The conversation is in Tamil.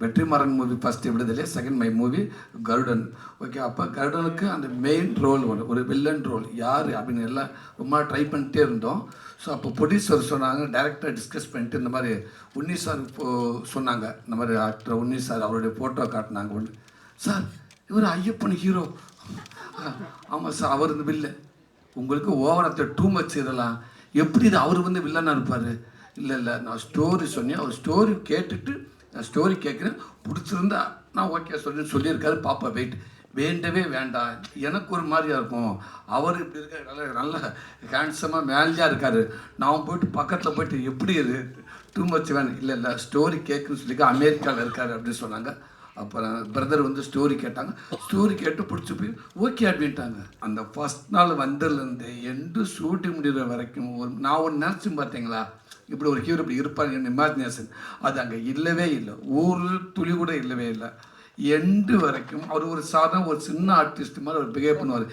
வெற்றிமாறன் மூவி ஃபஸ்ட்டு விடுதலை, second my movie Garudan. Okay, அப்போ கருடனுக்கு அந்த மெயின் ரோல் ஒரு வில்லன் ரோல் யார் அப்படின்னு எல்லாம் ரொம்ப ட்ரை பண்ணிட்டே இருந்தோம். ஸோ அப்போ ப்ரொடியூசர் சொன்னாங்க, டேரக்டர் டிஸ்கஸ் பண்ணிட்டு இந்த மாதிரி உன்னி சார் சொன்னாங்க, இந்த மாதிரி ஆக்டர் உன்னி சார் அவருடைய ஃபோட்டோ காட்டினாங்க. ஒன்று சார் இவர் ஐயப்பன் ஹீரோ. ஆமாம் சார், அவர் இந்த வில்லன். உங்களுக்கு ஓவரத்தை டூ மச் இதெல்லாம் எப்படி இது அவர் வந்து வில்லனாக இருப்பார்? இல்லை நான் ஸ்டோரி சொன்னேன், அவர் ஸ்டோரி கேட்டுட்டு நான் ஸ்டோரி கேட்குறேன், பிடிச்சிருந்தா நான் ஓகே சொல்லியிருக்காரு. பாப்பா வெயிட் வேண்டவே வேண்டாம், எனக்கு ஒரு மாதிரியாக இருக்கும், அவர் இப்படி இருக்க நல்ல ஹேண்ட்ஸமாக மேலேஜாக இருக்கார், நான் போயிட்டு பக்கத்தில் போயிட்டு எப்படி இது டூ மச் வேணும். இல்லை ஸ்டோரி கேட்குன்னு சொல்லிக்க அமெரிக்காவில் இருக்கார் அப்படின்னு சொன்னாங்க. அப்புறம் பிரதர் வந்து ஸ்டோரி கேட்டாங்க, ஸ்டோரி கேட்டு பிடிச்சி போய் ஓகே அப்படின்ட்டாங்க. அந்த ஃபஸ்ட் நாள் வந்ததுலேருந்து எண்டு ஷூட்டிங் முடிகிற வரைக்கும் நான் ஒன்று நினச்சி பார்த்தீங்களா, இப்படி ஒரு ஹீரோ இப்படி இருப்பாங்க இமேஜினேஷன், அது அங்கே இல்லவே இல்லை, ஒரு துளி கூட இல்லவே இல்லை. எண்டு வரைக்கும் அவர் ஒரு சாதாரண ஒரு சின்ன ஆர்டிஸ்ட் மாதிரி அவர் பிஹேவ் பண்ணுவார்.